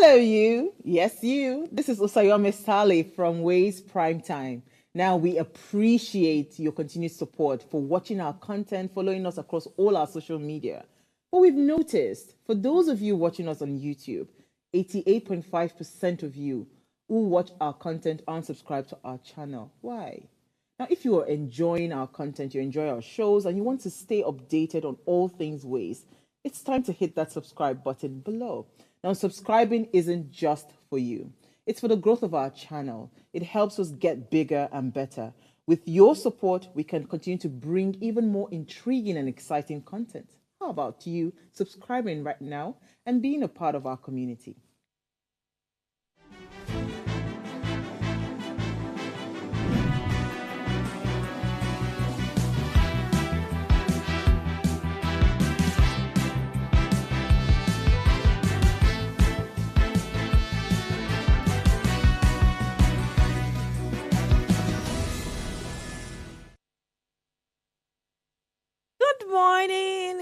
Hello, you. Yes, you. This is Osayome Sale from Ways Primetime. Now, we appreciate your continued support for watching our content, following us across all our social media. But we've noticed, for those of you watching us on YouTube, 88.5% of you who watch our content aren't subscribed to our channel. Why? Now, if you are enjoying our content, you enjoy our shows, and you want to stay updated on all things Ways, it's time to hit that subscribe button below. Now, subscribing isn't just for you. It's for the growth of our channel. It helps us get bigger and better. With your support, we can continue to bring even more intriguing and exciting content. How about you subscribing right now and being a part of our community?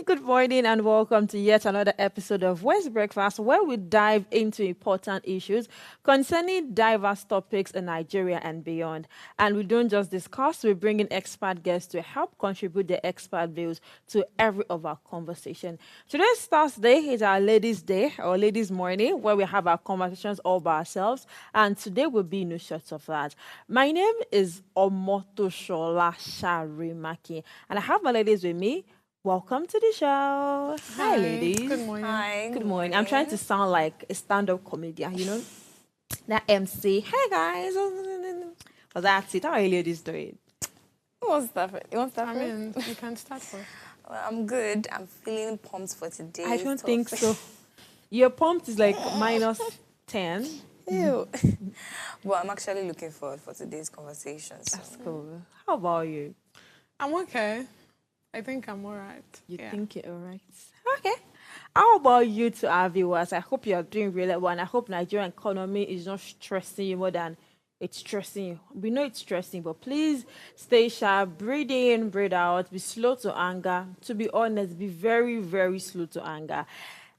Good morning, and welcome to yet another episode of West Breakfast, where we dive into important issues concerning diverse topics in Nigeria and beyond. And we don't just discuss, we bring in expert guests to help contribute their expert views to every of our conversation. Today's Thursday is our Ladies' Day, or Ladies' Morning, where we have our conversations all by ourselves, and today will be no short of that. My name is Omotoshola Sharimaki, and I have my ladies with me. Welcome to the show. Hi, ladies. Good morning. Hi. Good morning. I'm trying to sound like a stand-up comedian, That MC. Hey, guys. Well, that's it. How are you ladies doing? Who wants to start first? You want to start I first? mean, you can start first. Well, I'm good. I'm feeling pumped for today. I don't think so. Your pumped is like minus 10. Ew. Well, I'm actually looking forward for today's conversation. So. That's cool. How about you? I'm okay. I think I'm all right. You think you're all right? Okay. How about you to our viewers? I hope you're doing really well, and I hope Nigerian economy is not stressing you more than it's stressing you. We know it's stressing, but please stay sharp, breathe in, breathe out, be slow to anger. To be honest, be very, very slow to anger.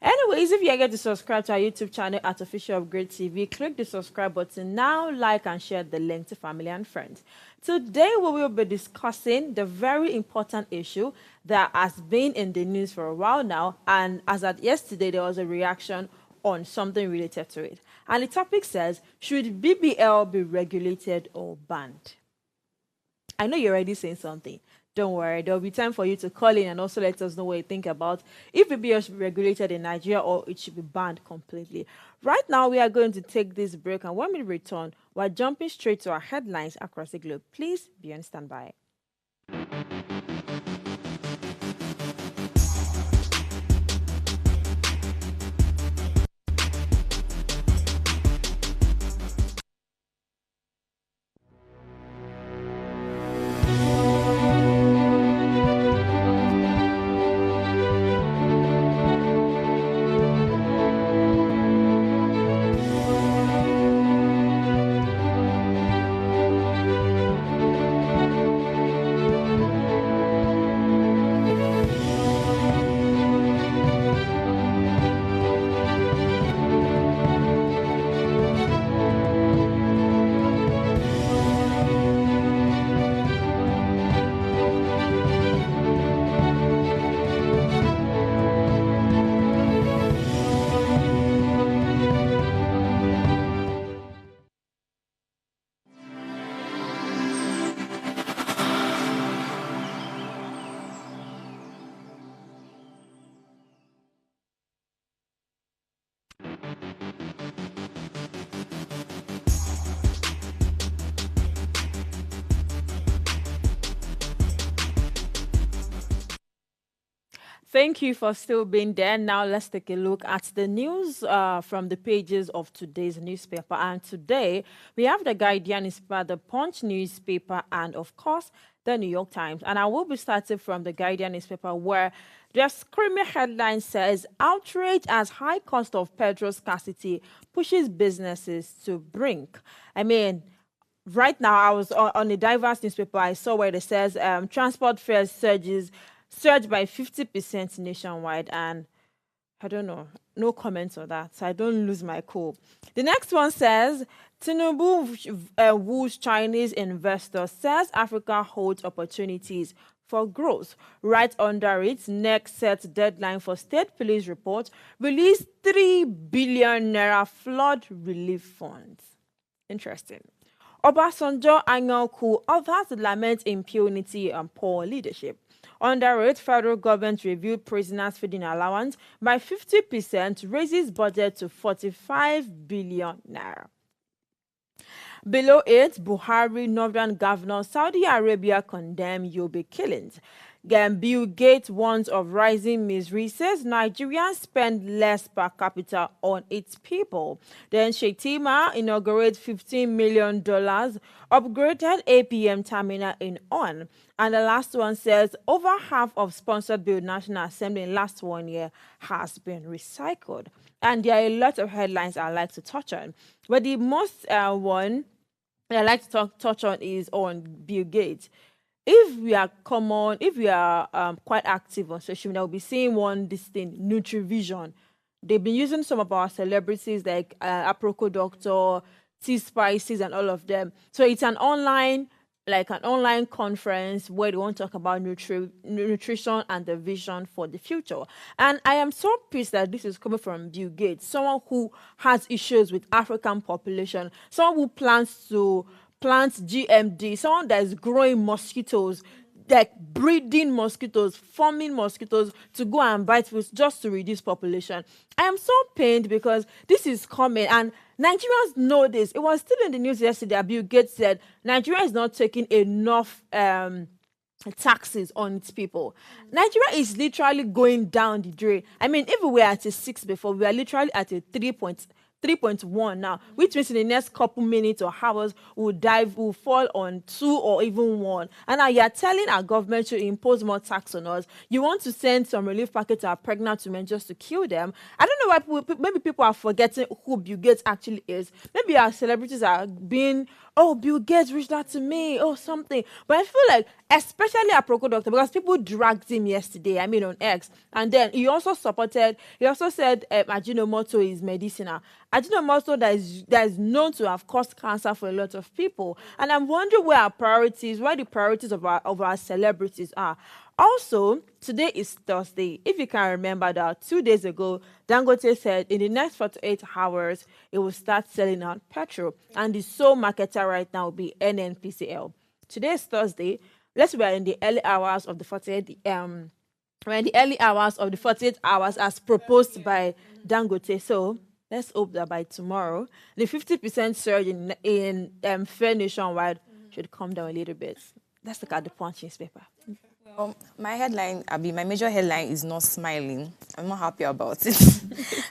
Anyways, if you get to subscribe to our YouTube channel at Official Upgrade TV, click the subscribe button now, like and share the link to family and friends. Today, we will be discussing the very important issue that has been in the news for a while now, and as at yesterday, there was a reaction on something related to it. And the topic says, should BBL be regulated or banned? I know you're already saying something. Don't worry, there'll be time for you to call in and also let us know what you think about if BBL should be regulated in Nigeria or it should be banned completely. Right now, we are going to take this break, and when we return, we're jumping straight to our headlines across the globe. Please be on standby. Thank you for still being there. Now let's take a look at the news from the pages of today's newspaper. And today we have the Guardian newspaper, the Punch newspaper, and of course the New York Times. And I will be starting from the Guardian newspaper, where the screaming headline says, outrage as high cost of petrol scarcity pushes businesses to brink. I mean, right now I was on a diverse newspaper. I saw where it says transport fares surged by 50% nationwide, and I don't know. No comments on that, so I don't lose my cool. The next one says, Tinubu woos Chinese investors, says Africa holds opportunities for growth. Right under it, next set deadline for state police report, release 3 billion naira flood relief funds. Interesting. Obasanjo Anyanku, others lament impunity and poor leadership. Under it, federal government reviewed prisoners' feeding allowance by 50%, raises budget to 45 billion naira. Below it, Buhari, Northern Governor, Saudi Arabia condemn Yobe killings. Bill Gates warns of rising misery, says Nigerians spend less per capita on its people. Then Shetima inaugurates $15 million, upgraded APM terminal in On. And the last one says over half of sponsored bill National Assembly in last 1 year has been recycled. And there are a lot of headlines I like to touch on. But the most one I like to touch on is on Bill Gates. If we are quite active on social media, we'll be seeing this thing, Nutrivision. They've been using some of our celebrities like Aproko Doctor, T Spices, and all of them. So it's an online conference where they want to talk about nutrition and the vision for the future. And I am so pissed that this is coming from Bill Gates, someone who has issues with African population, someone who plans to plant GMD, someone that is growing mosquitoes, like breeding mosquitoes, forming mosquitoes to go and bite fish just to reduce population. I am so pained because this is coming and Nigerians know this. It was still in the news yesterday that Bill Gates said Nigeria is not taking enough taxes on its people. Nigeria is literally going down the drain. I mean, if we were at a 6 before, we are literally at a 3.1 now, which means in the next couple minutes or hours will fall on 2 or even 1. And now you're telling our government to impose more tax on us. You want to send some relief packets to our pregnant women just to kill them. I don't know why maybe people are forgetting who Bill Gates actually is. Maybe our celebrities are being, oh, Bill Gates reached out to me or something. But I feel like, especially a Procol doctor, because people dragged him yesterday, on X. And then he also said Ajinomoto is medicinal. Ajinomoto that is known to have caused cancer for a lot of people. And I'm wondering where the priorities of our celebrities are. Also, today is Thursday. If you can remember that 2 days ago, Dangote said in the next 48 hours, it will start selling out petrol. And the sole marketer right now will be NNPCL. Today is Thursday. Let's be in the early hours of the 48 hours as proposed by Dangote. So let's hope that by tomorrow, the 50% surge in fare nationwide should come down a little bit. Let's look at the Punch newspaper. My major headline is not smiling. I'm not happy about it.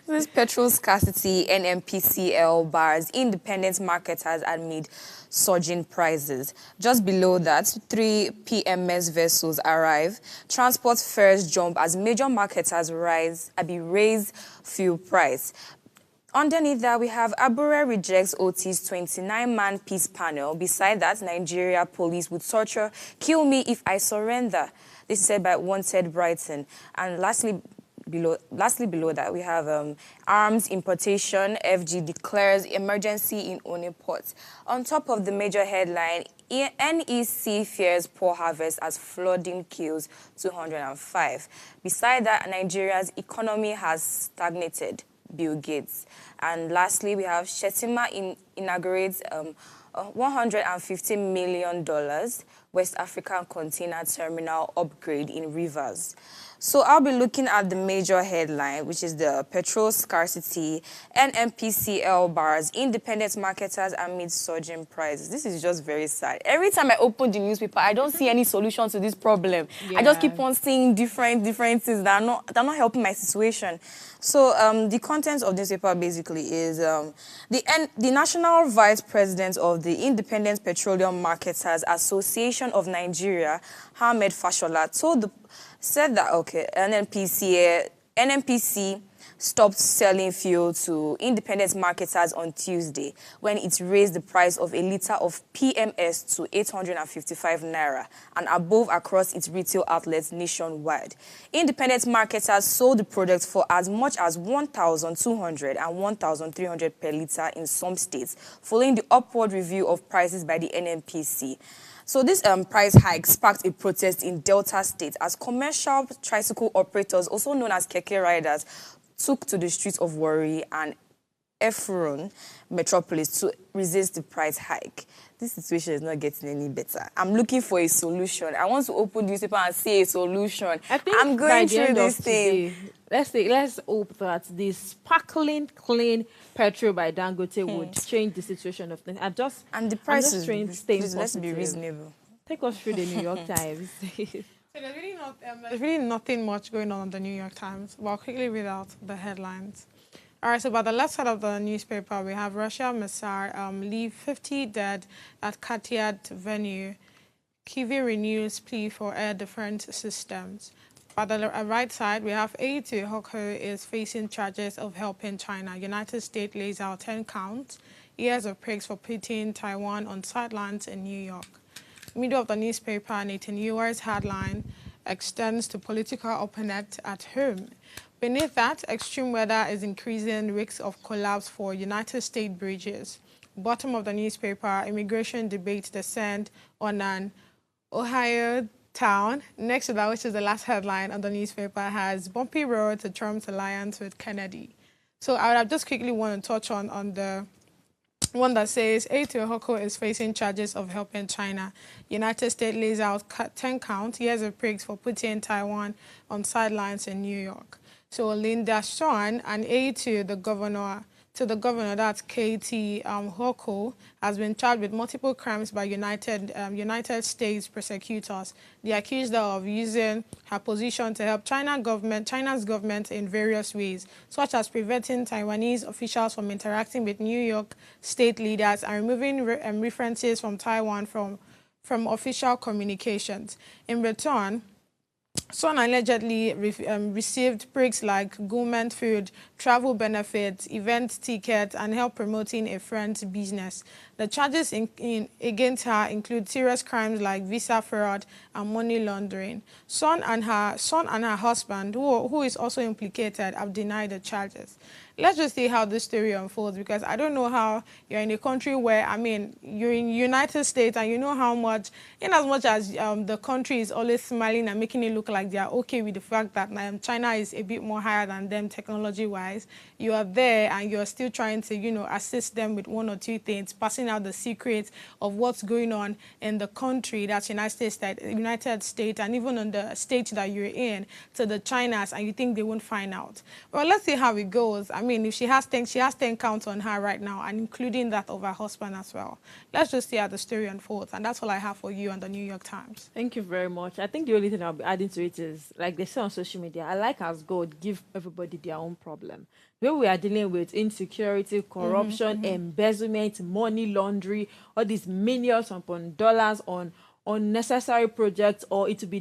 This petrol scarcity, NMPCL bars, independent marketers amid surging prices. Just below that, 3 PMS vessels arrive. Transport fares jump as major marketers raise fuel price. Underneath that, we have Abure rejects OT's 29-man peace panel. Beside that, Nigeria police would torture, kill me if I surrender. This is said by Wanted Brighton. And lastly below that, we have arms importation. FG declares emergency in One port. On top of the major headline, NEC fears poor harvest as flooding kills 205. Beside that, Nigeria's economy has stagnated. Bill Gates. And lastly, we have Shetima inaugurates $150 million West African container terminal upgrade in Rivers. So I'll be looking at the major headline, which is the petrol scarcity, NMPCL bars, independent marketers amid surging prices. This is just very sad. Every time I open the newspaper, I don't see any solution to this problem. Yeah. I just keep on seeing different things that are not helping my situation. So the content of this paper basically is the National Vice President of the Independent Petroleum Marketers Association of Nigeria, Ahmed Fashola, said that, NNPC stopped selling fuel to independent marketers on Tuesday when it raised the price of a litre of PMS to 855 naira and above across its retail outlets nationwide. Independent marketers sold the product for as much as 1,200 and 1,300 per litre in some states, following the upward review of prices by the NMPC. So this price hike sparked a protest in Delta State as commercial tricycle operators, also known as keke riders, took to the streets of Warri and Efron metropolis to resist the price hike. This situation is not getting any better. I'm looking for a solution. I want to open the newspaper and see a solution. I think I'm by going the through end this of thing. today, let's hope that the sparkling clean petrol by Dangote would change the situation of things. And the price is, staying let's be positive. reasonable. Take us through the New York Times. So there's really nothing much going on the New York Times. But I'll quickly read out the headlines. All right, so by the left side of the newspaper, we have Russia missile leave 50 dead at Katyat venue. Kyiv renews plea for air defense systems. By the right side, we have A2 Hoko is facing charges of helping China. United States lays out 10 counts. Years of praise for putting Taiwan on sidelines in New York. Middle of the newspaper, Nathan Ewer's headline extends to political opponent at home. Beneath that, extreme weather is increasing risks of collapse for United States bridges. Bottom of the newspaper, immigration debate descend on an Ohio town. Next to that, which is the last headline on the newspaper, has bumpy road to Trump's alliance with Kennedy. So I would have just quickly want to touch on the one that says A2 Hoko is facing charges of helping China. United States lays out 10 counts, years of praise for putting Taiwan on sidelines in New York. So Linda Shawn, an aide to the governor, that's Katie Hoko, has been charged with multiple crimes by United States prosecutors. They accused her of using her position to help China's government in various ways, such as preventing Taiwanese officials from interacting with New York state leaders and removing references from Taiwan from official communications. In return, Son allegedly received perks like government food, travel benefits, event tickets, and help promoting a friend's business. The charges against her include serious crimes like visa fraud and money laundering. Son and her husband, who is also implicated, have denied the charges. Let's just see how this story unfolds, because I don't know how you're in a country where, I mean, you're in United States and you know how much, in as much as the country is always smiling and making it look like they're okay with the fact that China is a bit more higher than them technology-wise, you are there and you're still trying to, assist them with one or two things, passing out the secrets of what's going on in the country, that's United States, and even on the state that you're in, to the Chinas, and you think they won't find out. Well, let's see how it goes. I mean, if she has 10 counts on her right now, and including that of her husband as well. Let's just see how the story unfolds, and that's all I have for you on the New York Times. Thank you very much. I think the only thing I'll be adding to it is, like they say on social media, I like as God give everybody their own problem. Where we are dealing with insecurity, corruption, embezzlement, money laundering, all these millions upon dollars on unnecessary projects, or it will be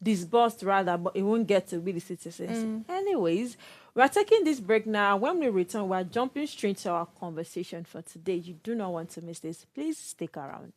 disbursed rather, but it won't get to be the citizens. Anyways, we're taking this break now. When we return, we're jumping straight to our conversation for today. You do not want to miss this. Please stick around.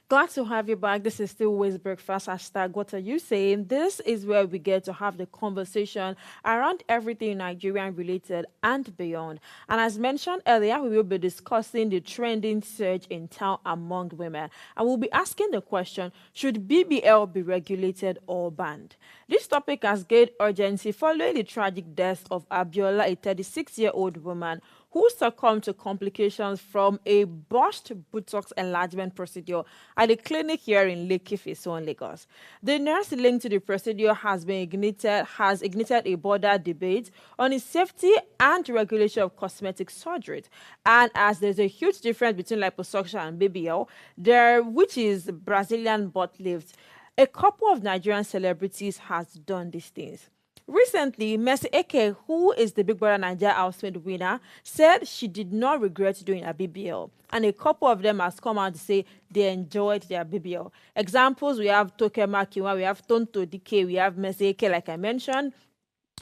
Glad to have you back. This is still Ways Breakfast. Hashtag what are you saying? This is where we get to have the conversation around everything Nigerian related and beyond. And as mentioned earlier, we will be discussing the trending surge in town among women. And we'll be asking the question, should BBL be regulated or banned? This topic has gained urgency following the tragic death of Abiola, a 36-year-old woman who succumbed to complications from a botched Botox enlargement procedure at a clinic here in Lekki, Lagos. The nurse linked to the procedure has ignited a broader debate on the safety and regulation of cosmetic surgery. And as there's a huge difference between liposuction and BBL, which is Brazilian butt lift, a couple of Nigerian celebrities has done these things. Recently, Mercy Eke, who is the Big Brother Nigeria Housemaid winner, said she did not regret doing a BBL. And a couple of them has come out to say they enjoyed their BBL. Examples, we have Toke Makiwa, we have Tonto Dike, we have Mercy Eke, like I mentioned.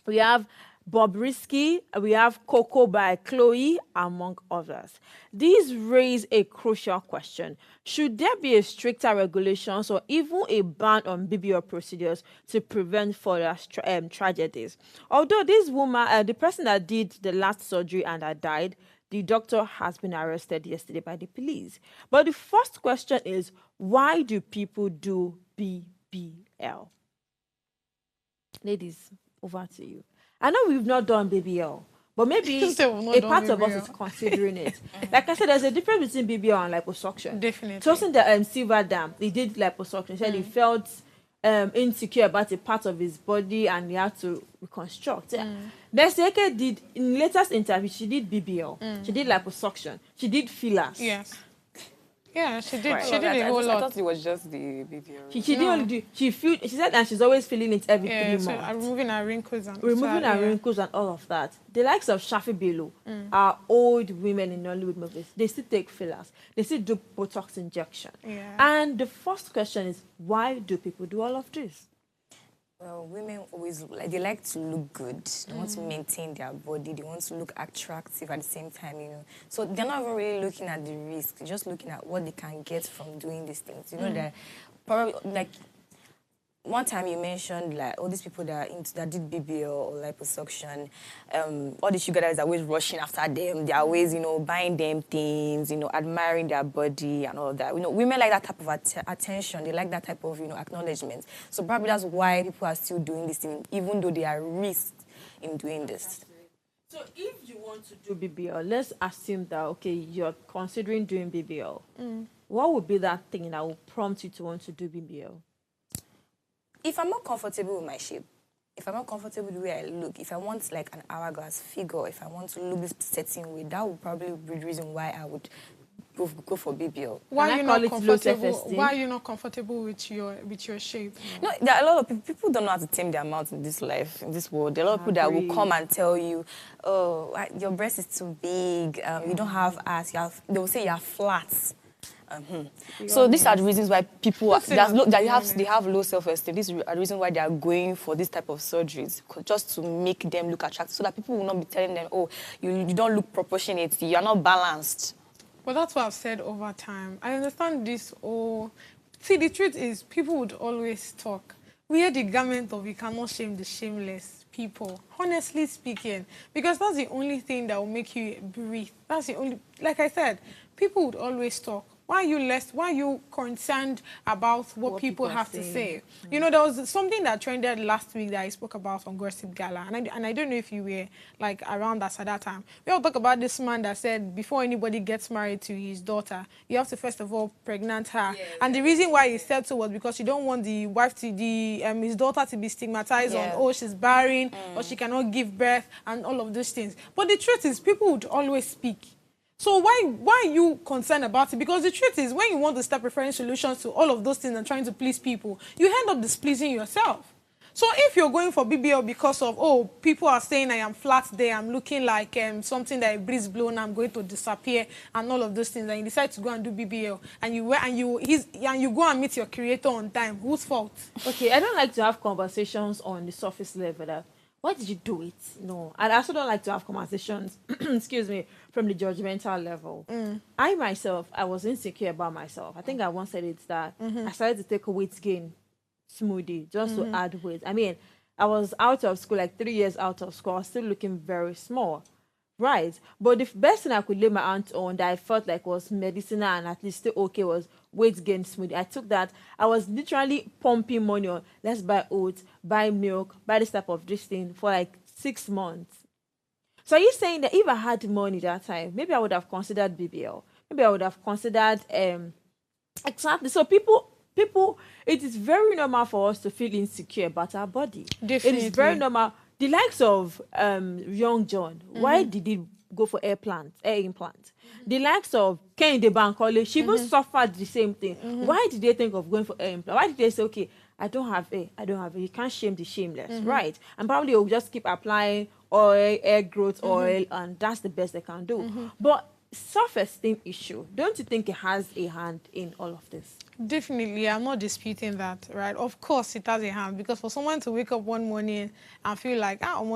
We have Bob Risky, we have Coco by Chloe, among others. These raise a crucial question. Should there be a stricter regulations or even a ban on BBL procedures to prevent further tragedies? Although this woman, the person that did the last surgery and that died, the doctor has been arrested yesterday by the police. But the first question is, why do people do BBL? Ladies, over to you. I know we've not done BBL, but maybe a part of us is considering it. Like I said, there's a difference between BBL and liposuction. Definitely. Trusting the Silver Dam, they did liposuction. He said he felt insecure about a part of his body and he had to reconstruct. Mercy Eke did, in latest interview, she did BBL. She did liposuction. She did fillers. Yes. Yeah, she did. Right. She did a whole lot. I thought it was just the BBL. She didn't only do. She said that she's always feeling it every 3 so months. removing her wrinkles and Wrinkles and all of that. The likes of Shafi Bello are old women in Hollywood movies. They still take fillers. They still do Botox injection. Yeah. And the first question is, why do people do all of this? Well, women always they like to look good. They want to maintain their body. They want to look attractive at the same time, So they're not even really looking at the risk. They're just looking at what they can get from doing these things. That probably like one time you mentioned like all these people that did BBL or liposuction, all the sugar daddies are always rushing after them. They're always, buying them things, admiring their body and all that. Women like that type of attention. They like that type of, acknowledgement. So probably that's why people are still doing this thing, even though they are risked in doing this. So if you want to do BBL, let's assume that, okay, you're considering doing BBL. What would be that thing that will prompt you to want to do BBL? If I'm not comfortable with my shape, if I'm not comfortable with the way I look, if I want like an hourglass figure, if I want to look this certain way, that would probably be the reason why I would go for BBL. Why are you not comfortable? Why are you not comfortable with your shape? No, there are a lot of people. People don't know how to tame their mouth in this life, in this world. There are a lot of people that will come and tell you, "Oh, your breast is too big. You don't have ass. They will say you're flat." So these are the reasons why people they have low self-esteem. These are the reasons why they are going for this type of surgeries, just to make them look attractive, so that people will not be telling them, "Oh, you don't look proportionate. You are not balanced." Well, that's what I've said over time. I understand this. See, the truth is, people would always talk. We are the garment of "you cannot shame the shameless" people, honestly speaking, because that's the only thing that will make you breathe. That's the only, like I said, people would always talk. Why are you concerned about what people have to say? There was something that trended last week that I spoke about on Gossip Gala, and I don't know if you were like around us at that time. We all talk about this man that said before anybody gets married to his daughter, you have to first of all pregnant her. And the reason why he said so was because you don't want the wife to his daughter to be stigmatized on, oh, she's barren or she cannot give birth and all of those things. But the truth is, people would always speak. So why are you concerned about it? Because the truth is, when you want to start preferring solutions to all of those things and trying to please people, you end up displeasing yourself. So if you're going for BBL because of, oh, people are saying I am flat there, I'm looking like something that a breeze blown, I'm going to disappear, and all of those things, and you decide to go and do BBL, and you go and meet your creator on time, whose fault? Okay, I don't like to have conversations on the surface level. why did you do it? No. And I also don't like to have conversations, excuse me, from the judgmental level. I myself, I was insecure about myself. I think I once said it that I started to take a weight gain smoothie just to add weight. I mean, I was out of school, like 3 years out of school. I was still looking very small. Right. But the best thing I could lay my hands on that I felt like was medicinal and at least still okay was weight gain smoothie. I took that. I was literally pumping money on, let's buy oats, buy milk, buy this type of this thing for like 6 months. So are you saying that if I had money that time, maybe I would have considered BBL? Maybe I would have considered exactly. So people, it is very normal for us to feel insecure about our body. Definitely. It is very normal. The likes of young John, why did he go for air implant? The likes of Kehinde Bankole, she even suffered the same thing. Why did they think of going for air implant? Why did they say, okay, I don't have air. You can't shame the shameless, right? And probably they'll just keep applying oil, air growth oil, and that's the best they can do. But self-esteem issue, don't you think it has a hand in all of this? Definitely, I'm not disputing that, right? Of course, it has a hand, because for someone to wake up one morning and feel like, I'm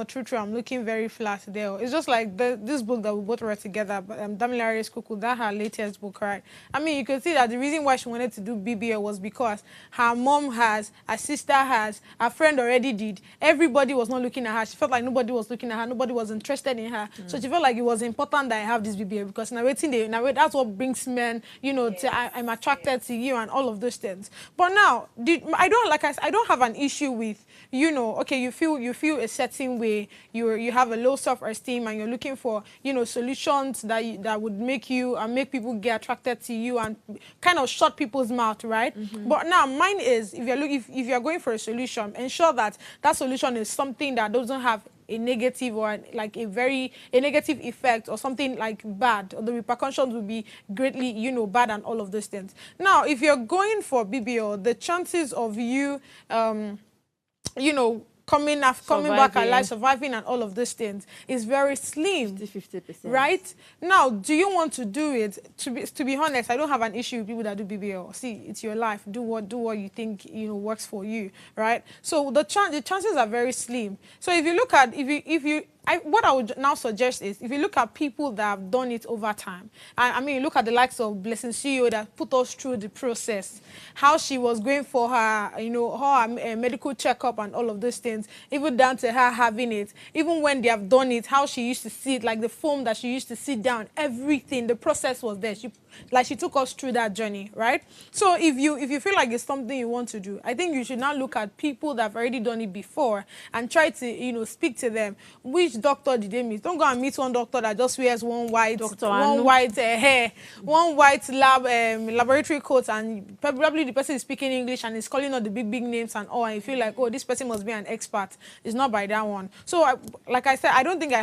looking very flat there. It's just like this book that we both read together, Damilare's Kuku, that her latest book, right? I mean, you can see that the reason why she wanted to do BBL was because her mom has, her sister has, her friend already did. Everybody was not looking at her. She felt like nobody was looking at her. Nobody was interested in her. So she felt like it was important that I have this BBL, because that's what brings men, I'm attracted to you and all of those things. But now, I don't have an issue with, okay, you feel a certain way, you have a low self-esteem and you're looking for, solutions that would make people get attracted to you and kind of shut people's mouth, right? But now mine is, if you're going for a solution, ensure that solution is something that doesn't have a negative or like a negative effect or something like bad, or the repercussions will be greatly, bad and all of those things. Now, if you're going for BBL, the chances of you, coming back alive, surviving and all of these things is very slim. 50%. Right? Now, do you want to do it? To be honest, I don't have an issue with people that do BBL. See, it's your life. Do what you think works for you, right? So the chances are very slim. So if you look at what I would now suggest is, if you look at people that have done it over time, I mean, look at the likes of Blessing CEO that put us through the process, how she was going for her, her medical checkup and all of those things, even down to her having it, even when they have done it, how she used to sit, like the foam that she used to sit down, everything, the process was there. She took us through that journey, right? So if you feel like it's something you want to do, I think you should now look at people that have already done it before and try to, speak to them. Which doctor did they meet? Don't go and meet one doctor that just wears one white hair, one white laboratory coat, and probably the person is speaking English and is calling out the big names and all, and you feel like, oh, this person must be an expert. It's not by that one. So like I said, I don't think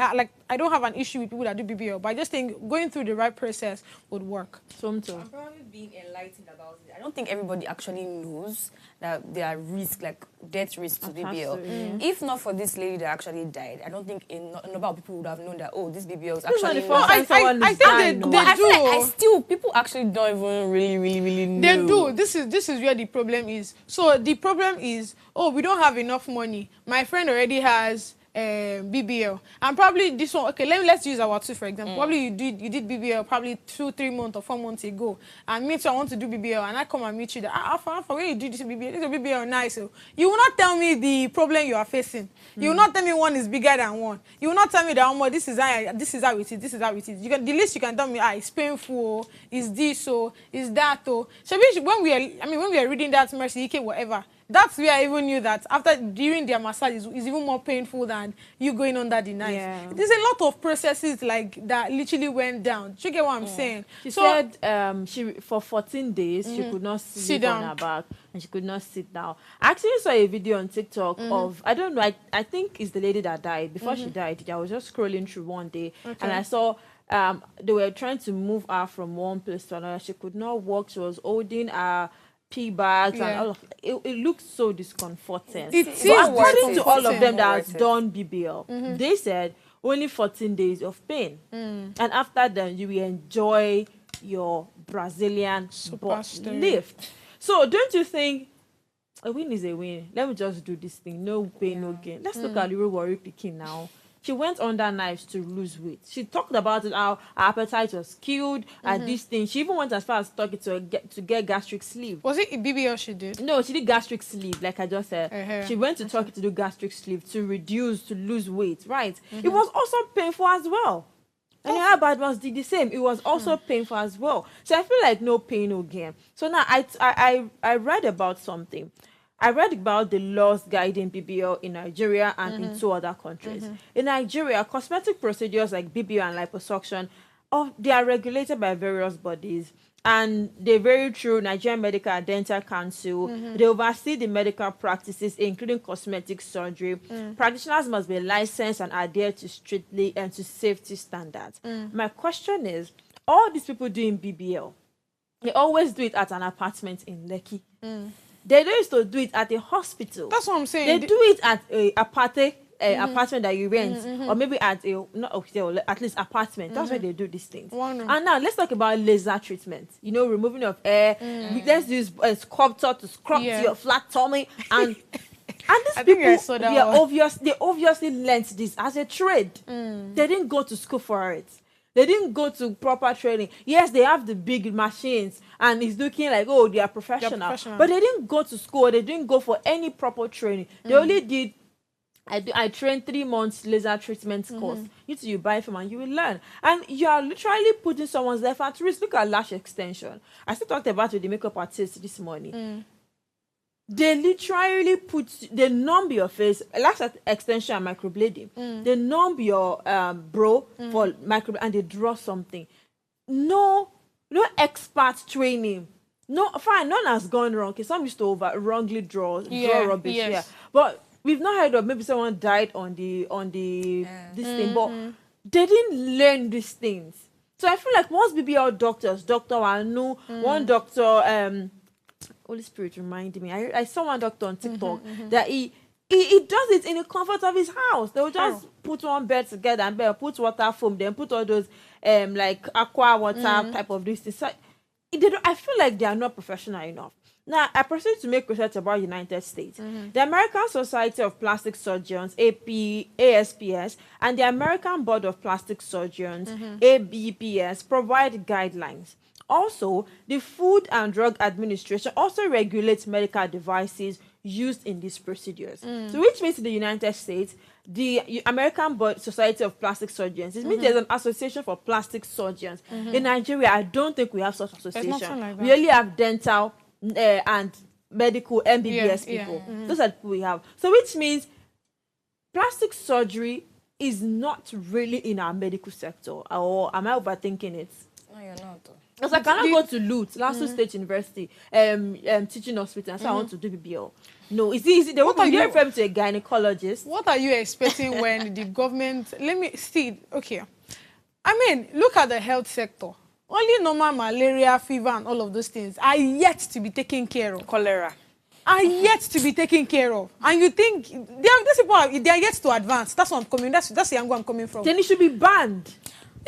I don't have an issue with people that do BBL, but I just think going through the right process would work. I'm probably being enlightened about it. I don't think everybody actually knows that there are risks, like death risk to BBL. If not for this lady that actually died, I don't think a number of people would have known that, oh, this BBL is actually... I think they do. People actually don't even really know. They do. This is where the problem is. So the problem is, oh, we don't have enough money. My friend already has BBL, and probably this one, okay, let's use our two for example. Probably you did BBL probably 2-3 months or 4 months ago, and me too, I want to do BBL, and I come and meet you that for where you do this BBL, this BBL nice. So you will not tell me the problem you are facing. You will not tell me one is bigger than one. You will not tell me that this is how it is. This is how it is. The least you can tell me, it's painful, is this, so is that, so when we are reading that Mercy Ike whatever, that's where I even knew that during their massage is even more painful than you going under the knife. Yeah. There's a lot of processes like that literally went down. Do you get what I'm saying? She said for 14 days she could not sit on her back and she could not sit down. I actually saw a video on TikTok of, I don't know, I think it's the lady that died. Before she died, I was just scrolling through one day and I saw they were trying to move her from one place to another. She could not walk. She was holding her pee bags and all of it. It looks so discomforting. According to all of them that has done BBL, they said only 14 days of pain, and after that you will enjoy your Brazilian butt lift. So don't you think a win is a win. Let me just do this thing. No pain, no gain. Let's look at Little Warrior Pikin now. She went under knives to lose weight. She talked about it, how her appetite was killed at this thing. She even went as far as talking to get gastric sleeve. Was it a BBL she did? No, she did gastric sleeve, like I just said. She went to Turkey to do gastric sleeve to lose weight, right? It was also painful as well. And her bad ones did the same. It was also painful as well. So I feel like no pain, no gain. So now I read about something. I read about the laws guiding BBL in Nigeria and in 2 other countries. In Nigeria, cosmetic procedures like BBL and liposuction, they are regulated by various bodies. And they're very true. Nigerian Medical and Dental Council, they oversee the medical practices, including cosmetic surgery. Practitioners must be licensed and adhere to strictly and to safety standards. My question is, all these people doing BBL, they always do it at an apartment in Lekki. They don't used to do it at a hospital. That's what I'm saying. They do it at a apartment that you rent, or maybe at at least apartment. That's where they do these things. And now let's talk about laser treatment. You know, removing of hair. Let's use a sculptor to sculpt your flat tummy. And these people, they obviously learnt this as a trade. They didn't go to school for it. They didn't go to proper training. Yes, they have the big machines, and it's looking like, oh, they are professional. But they didn't go to school. They didn't go for any proper training. They only did, I trained 3 months laser treatment course. You buy from and you will learn. And you are literally putting someone's life at risk. Look at lash extension. I still talked about it with the makeup artist this morning. They literally they numb your face, lash extension and microblading. They numb your brow for micro, and they draw something. No expert training. No, fine, none has gone wrong. Okay, some used to wrongly draw rubbish. Yeah. But we've not heard of maybe someone died on the this thing, but they didn't learn these things. So I feel like most BBL doctors, Dr. Anu, one doctor, Holy Spirit reminded me. I saw one doctor on TikTok that he does it in the comfort of his house. They will just put one bed together and put water foam, then put all those like aqua water type of this. So I feel like they are not professional enough. Now, I proceeded to make research about United States. The American Society of Plastic Surgeons, ASPS, and the American Board of Plastic Surgeons, ABPS, provide guidelines. Also, the Food and Drug Administration also regulates medical devices used in these procedures. So which means in the United States, the American Society of Plastic Surgeons, it means there's an association for plastic surgeons. In Nigeria, I don't think we have such association. Like we only have dental and medical MBBS people. Those are the people we have. So which means plastic surgery is not really in our medical sector. Or am I overthinking it? No, you're not. Because I cannot go to LUT, State University, teaching hospital, and say I want to do BBL. No, it's easy. They won't refer me to a gynecologist. What are you expecting when the government... Let me see. Okay. I mean, look at the health sector. Only normal malaria, fever, and all of those things are yet to be taken care of. Cholera. Are yet to be taken care of. And you think... These people are yet to advance. That's what I'm coming... That's the angle I'm coming from. Then it should be banned.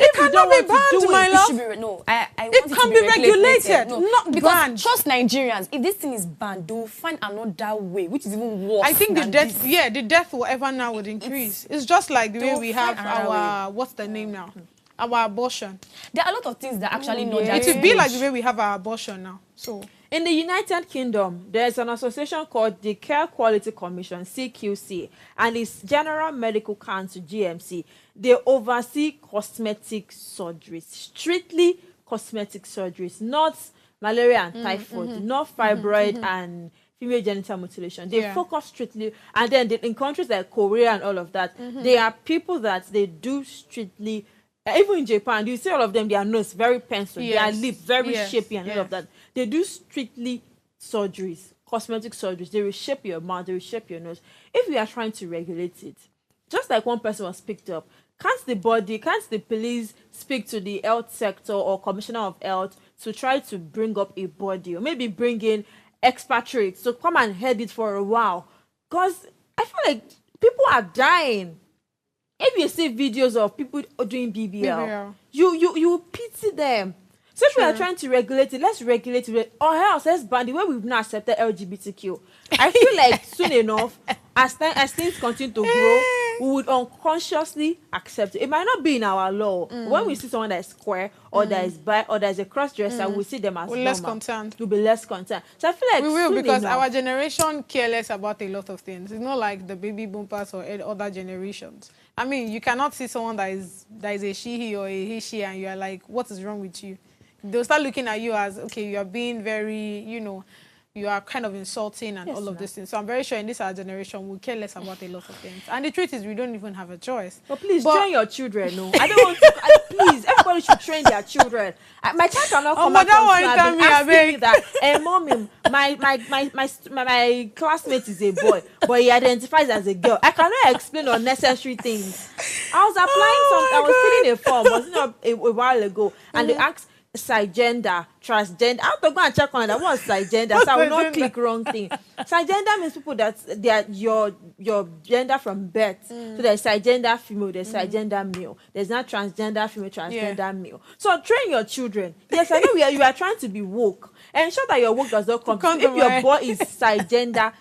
It cannot be banned, my love. No, I want it can be regulated, not banned. Trust Nigerians. If this thing is banned, they will find another way, which is even worse. I think the death whatever now would increase. It's just like the way we have our what's the name now? Our abortion. There are a lot of things that actually know that. It will be like the way we have our abortion now. So in the United Kingdom, there's an association called the Care Quality Commission, CQC, and its General Medical Council, GMC. They oversee cosmetic surgeries, strictly cosmetic surgeries, not malaria and typhoid, not fibroid and female genital mutilation. They focus strictly, and then in countries like Korea and all of that, there are people that they do strictly. Even in Japan, you see all of them, their nose very penciled, their lip very shapy and all of that. They do strictly surgeries, cosmetic surgeries. They reshape your mouth, they reshape your nose. If we are trying to regulate it, just like one person was picked up, can't the police speak to the health sector or commissioner of health to try to bring up a body, or maybe bring in expatriates to come and head it for a while? Because I feel like people are dying. If you see videos of people doing BBL, you pity them. So if we are trying to regulate it, let's regulate it. Or else, let's ban the way we've not accepted LGBTQ. I feel like soon enough, as things continue to grow, we would unconsciously accept it. It might not be in our law. When we see someone that is square or that is bi or that is a cross-dresser, we see them as We're less concerned. We'll be less concerned. So I feel like we will, because enough, our generation care less about a lot of things. It's not like the baby boomers or other generations. I mean, you cannot see someone that is a she, or a he, she, and you are like, what is wrong with you? They'll start looking at you as, okay, you are being very, you are kind of insulting and all of these things. So I'm very sure in this our generation, we care less about a lot of things. And the truth is, we don't even have a choice. But please, train your children, no? I don't want to, please, everybody should train their children. My child cannot come back from school and be asking me that, hey, mommy, my classmate is a boy, but he identifies as a girl. I cannot explain unnecessary things. I was applying I was filling a form, wasn't it, a while ago, and they asked, cisgender, transgender. I have to go and check on that. What's cisgender? So I will not click wrong thing. Cisgender means people that they are your gender from birth. So there's cisgender female, there's cisgender male. There's not transgender female, transgender male. So train your children. Yes, I know you are trying to be woke. Ensure that your work does not come. If your boy is cisgender,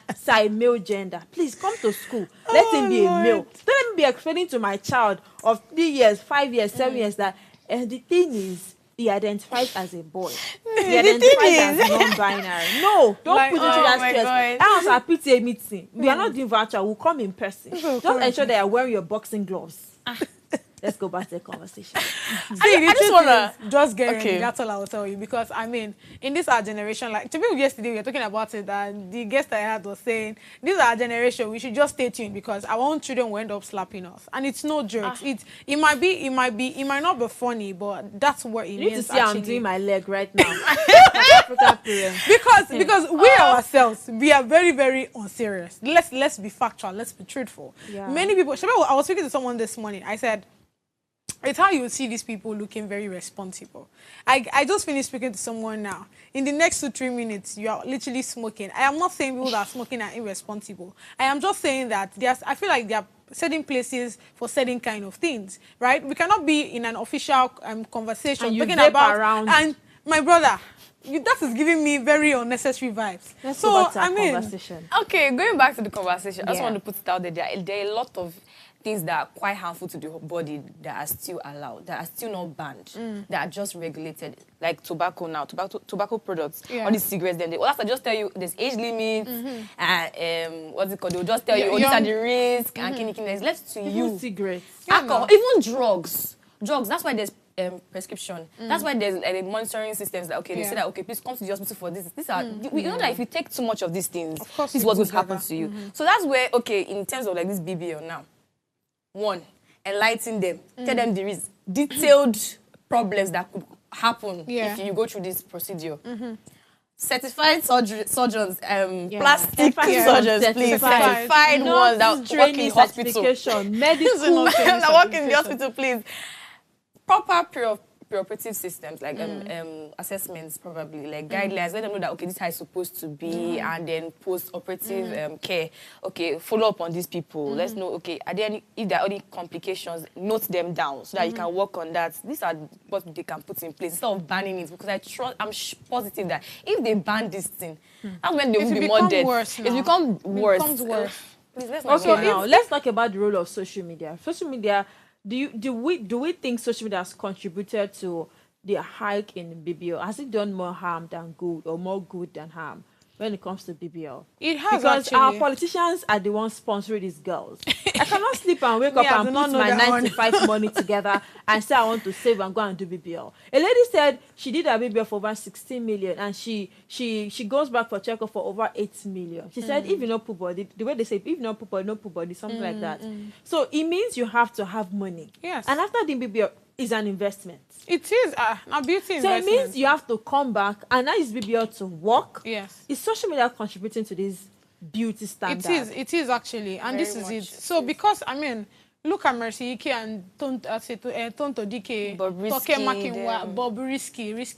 male gender, please come to school. Let him be a male. Don't let me be explaining to my child of 3 years, 5 years, 7 years that the thing is, he identifies as a boy. He identifies as non-binary. No, don't put it through that stress. I was at PTA meeting. We are not doing virtual. We'll come in person. Just ensure that you're wearing your boxing gloves. Let's go back to the conversation. I just want to just get ready. That's all I will tell you. Because, I mean, in this our generation, like, to be yesterday, we were talking about it, and the guest I had was saying, this our generation, we should just stay tuned because our own children will end up slapping us. And it's no jokes. It might not be funny, but that's what it means. You need to see I'm doing my leg right now. because we ourselves, we are very, very unserious. Let's be factual. Let's be truthful. Yeah. Many people, I was speaking to someone this morning. I said, it's how you see these people looking very responsible. I just finished speaking to someone now. In the next 2-3 minutes, you are literally smoking. I am not saying people that are smoking are irresponsible. I am just saying that I feel like there are certain places for certain kind of things, right? We cannot be in an official conversation talking about around. And my brother, that is giving me very unnecessary vibes. Let's go back to our conversation. Okay, going back to the conversation, I just want to put it out there. There are a lot of things that are quite harmful to the body that are still allowed, that are still not banned, that are just regulated, like tobacco now, tobacco products, all these cigarettes. Then they also just tell you there's age limits, and what's it called? They'll just tell you, these are the risks, and there's left to you. Cigarettes, alcohol, even drugs. That's why there's prescription. That's why there's monitoring systems that they say that please come to the hospital for this. These are you know that if you take too much of these things, of course, this is what will happen to you. So that's where in terms of like this BBL now. One, enlighten them. Tell them there is detailed problems that could happen if you go through this procedure. Certified surgeons, plastic surgeons, please. Certified ones that work in the hospital. Medical that work in the hospital, please. Proper preoperative systems, like assessments, probably, like guidelines, let them know that, this is how it's supposed to be, and then post-operative care, follow up on these people. Let's know, if there are any complications, note them down so that you can work on that. These are what they can put in place instead of banning it, because I'm positive that if they ban this thing, that's when there will be more deaths. It's become worse. Please, let's talk about the role of social media. Social media, do we think social media has contributed to the hike in BBL? Has it done more harm than good, or more good than harm when it comes to BBL? It has, because our politicians are the ones sponsoring these girls. I cannot sleep and wake up and put my 9 to 5 money together and say I want to save and go and do BBL. A lady said she did her BBL for over 16 million, and she goes back for checkup for over 8 million. She said, if you not put body, the way they say, if you not put body, no put body, something like that. So it means you have to have money. Yes. And after the BBL is an investment. It is a beauty investment. So it means you have to come back, and now is BBL to work. Yes. Is social media contributing to this beauty standard? It is actually, and this is it. So because, Look at Mercy Ike and Tonto DK talking Makinwa, Bob risky. Was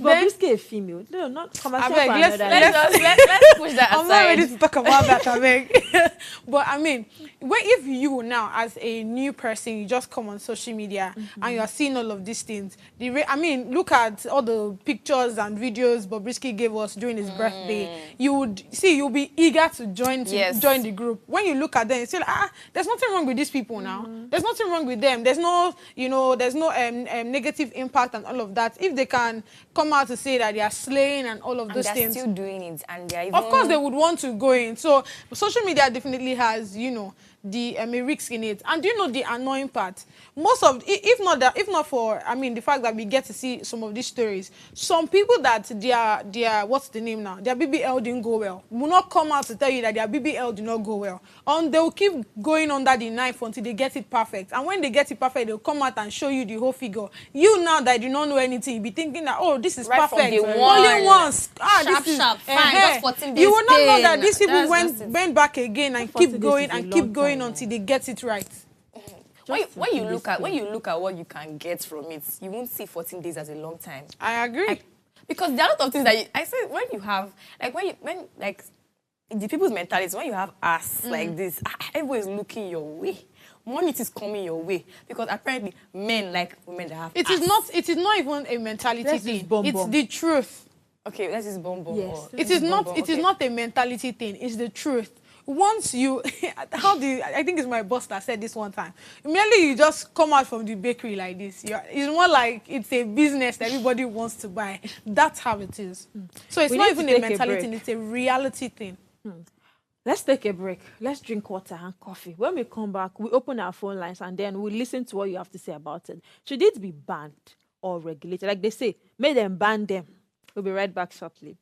Bobrisky a female? No, not commercial. I beg, let's push that aside. I'm not ready to talk about that, I beg. But I mean, if you now, as a new person, you just come on social media and you're seeing all of these things, I mean, look at all the pictures and videos Bobrisky gave us during his birthday. You would see, you'll be eager to join the group. When you look at them, you say, there's nothing wrong with these people now. There's nothing wrong with them. There's no, there's no negative impact and all of that. If they can come out to say that they are slaying and all of those things, they're still doing it, and they're even... Of course, they would want to go in. So social media definitely has, the a risk in it. And the annoying part? Most of, if not for, I mean, the fact that we get to see some of these stories, some people that their what's the name now? Their BBL didn't go well will not come out to tell you that their BBL did not go well. And they will keep going under the knife until they get it perfect. And when they get it perfect, they'll come out and show you the whole figure. You now that do not know anything, you'll be thinking that, oh, this is right perfect. From day one. Only once. Sharp, this is fine. Just 14 days. You will not know that these people That's went back again and keep going until they get it right. When you look at what you can get from it, you won't see 14 days as a long time. I agree. Because there are a lot of things that I say when you have the people's mentality, when you have ass like this, everyone is looking your way. Money is coming your way because apparently men like women that have it ass. It is not even a mentality thing. It's the truth. Okay, let's just bomb. Yes. It is not a mentality thing. It's the truth. Once you, I think it's my boss that said this one time. Merely you just come out from the bakery like this. It's more like it's a business that everybody wants to buy. That's how it is. So it's not even a mentality thing. It's a reality thing. Let's take a break. Let's drink water and coffee. When we come back, we open our phone lines and then we listen to what you have to say about it. Should it be banned or regulated? Like they say, may them ban them. We'll be right back shortly.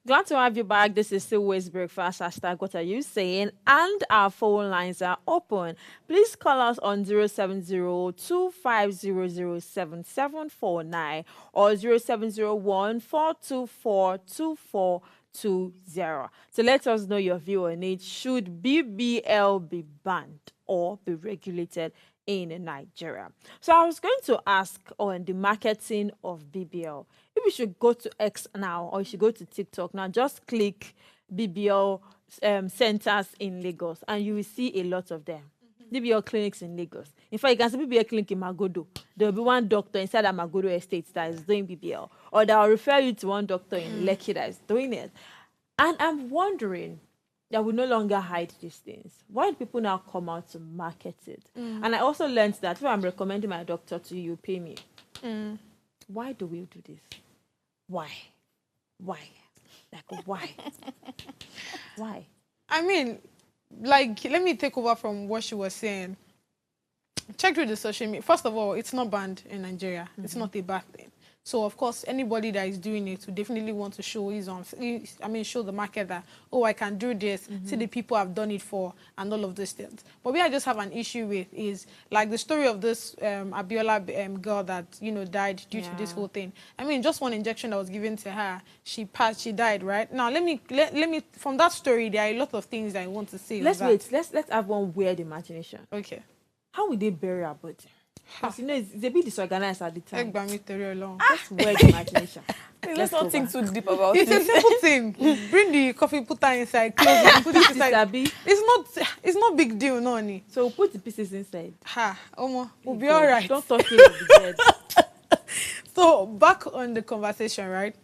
Glad to have you back. This is still Waste Breakfast. Hashtag what are you saying? And our phone lines are open. Please call us on 070-2500-7749 or 0701-424-2420 to let us know your view on it. Should BBL be banned or be regulated in Nigeria? So I was going to ask on the marketing of BBL. If you should go to X now or you should go to TikTok now, just click BBL centers in Lagos and you will see a lot of them. BBL clinics in Lagos. In fact, you can see BBL clinic in Magodo. There will be one doctor inside that Magodo estate that is doing BBL. Or they will refer you to one doctor in Lekki that is doing it. And I'm wondering, that we no longer hide these things. Why do people now come out to market it? And I also learned that if I'm recommending my doctor to you, pay me. Why do we do this? Why? Like, why? Why? I mean, like, let me take over from what she was saying. Check through the social media. First of all, it's not banned in Nigeria. It's not a bad thing. So of course, anybody that is doing it will definitely want to show show the market that, oh, I can do this. See the people I've done it for and all of these things. But what I just have an issue with is like the story of this Abiola girl that died due to this whole thing. I mean, just one injection that was given to her, she died, right? Now let me from that story, there are a lot of things that I want to say. Let's have one weird imagination. Okay. How would they bury her body? Because it's a bit disorganized at the time. That's weird imagination. Let's not think too deep about it. It's a simple thing. Bring the coffee, put her inside, close it, put it inside. It's not big deal, no honey. So put the pieces inside. We'll be all right. Don't touch it with the dead. So back on the conversation, right?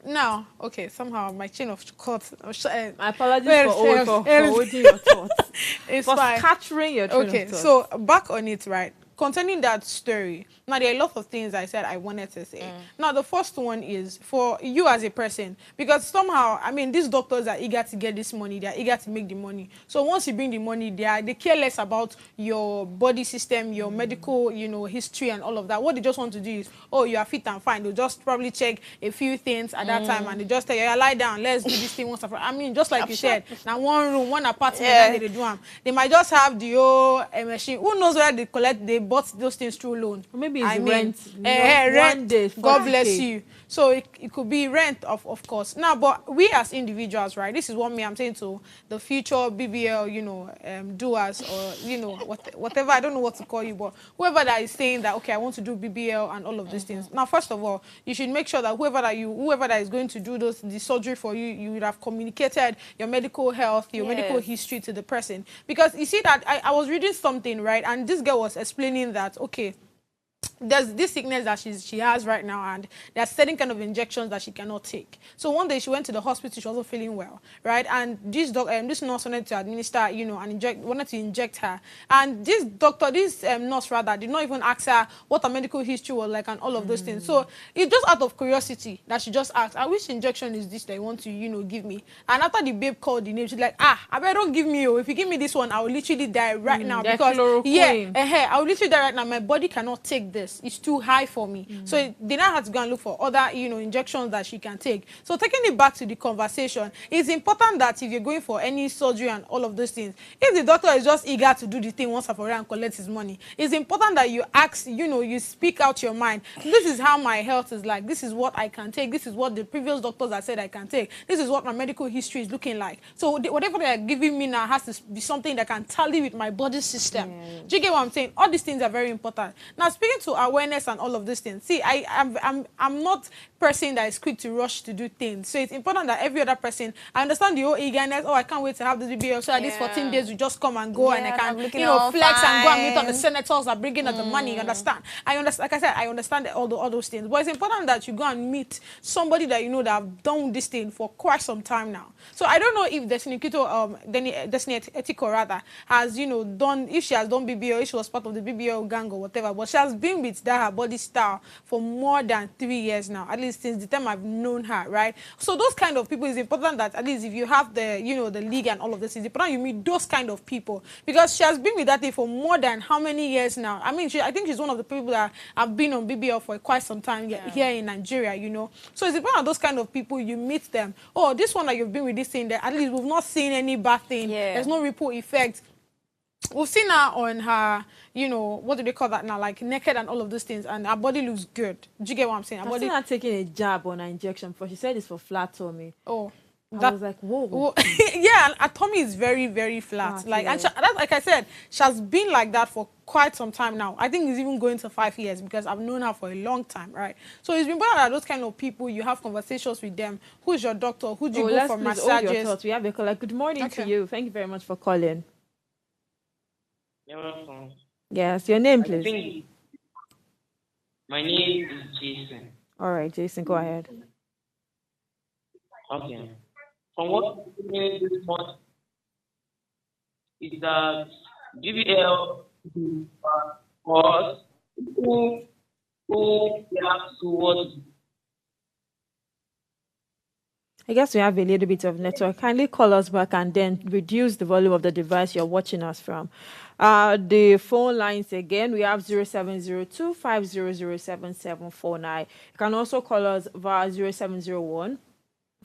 Now, okay, somehow my chain of thoughts. My apologies for holding your thoughts. It's for fine. capturing your train of thoughts. So back on it, right? Concerning that story, now there are a lot of things I said I wanted to say. Now the first one is for you as a person, because somehow, I mean, these doctors are eager to get this money, they are eager to make the money. So once you bring the money, they care less about your body system, your medical, history and all of that. What they just want to do is, oh, you are fit and fine. They'll just probably check a few things at that time and they just tell you, lie down, let's do this thing once and for all. I mean, just like you said, now one room, one apartment, they do them. They might just have the whole machine. Who knows where they bought those things through loan? Or maybe it's rent. Rent. One day, God bless you. So it could be rent, of course. Now, but we as individuals, right? This is what I'm saying to the future BBL, doers or whatever. I don't know what to call you, but whoever that is saying that, okay, I want to do BBL and all of these things. Now, first of all, you should make sure that whoever that is going to do the surgery for you, you would have communicated your medical health, your medical history to the person. Because you see that I was reading something, right? And this girl was explaining that, okay, there's this sickness that she has right now, and there are certain kind of injections that she cannot take. So one day she went to the hospital, she wasn't feeling well, right? And this nurse wanted to administer, wanted to inject her. And this nurse rather, did not even ask her what her medical history was like and all of those things. So it's just out of curiosity that she just asked, which injection is this that you want to, give me? And after the babe called the name, she's like, I better don't give me, if you give me this one, I will literally die right now. Because, I will literally die right now. My body cannot take this. It's too high for me. So they now have to go and look for other, injections that she can take. So taking it back to the conversation, it's important that if you're going for any surgery and all of those things, if the doctor is just eager to do the thing once and for all and collect his money, it's important that you ask, you speak out your mind. This is how my health is like. This is what I can take. This is what the previous doctors have said I can take. This is what my medical history is looking like. So whatever they are giving me now has to be something that can tally with my body system. Do you get what I'm saying? All these things are very important. Now, speaking to awareness and all of these things. See, I'm not person that is quick to rush to do things. So it's important that every other person, I understand the whole eagerness. Oh, I can't wait to have this BBL. So at these 14 days, we just come and go and I can, flex and go and meet all the senators are bringing us the money. You understand? I understand. Like I said, I understand all those things. But it's important that you go and meet somebody that that have done this thing for quite some time now. So I don't know if Destiny Ethical rather has done, if she has done BBL, if she was part of the BBL gang or whatever. But she has been with her body style for more than 3 years now, at least since the time I've known her, right? So those kind of people, it's important that at least if you have the the league and all of this, it's important you meet those kind of people, because she has been with that thing for more than how many years now? I mean, I think she's one of the people that have been on BBL for quite some time here in Nigeria, So it's important those kind of people, you meet them. Oh, this one that you've been with this thing, that at least we've not seen any bad thing. There's no ripple effect. We've seen her on her, what do they call that now? Like naked and all of those things, and her body looks good. Do you get what I'm saying? I've seen her taking a jab on her injection before. She said it's for flat tummy. Oh. I was like, whoa. Yeah, and her tummy is very, very flat. Like, and like I said, she has been like that for quite some time now. I think it's even going to 5 years, because I've known her for a long time, right? So it's important that those kind of people, you have conversations with them. Who's your doctor? Who do you go for massages? Your thoughts. We have a caller. Good morning to you. Thank you very much for calling. You're welcome. Yes, your name, please. My name is Jason. All right, Jason, go ahead. Okay. From what this month is that GBL was who have to what? I guess we have a little bit of network. Kindly call us back and then reduce the volume of the device you're watching us from. The phone lines again, we have 0702 5007 749. You can also call us via 0701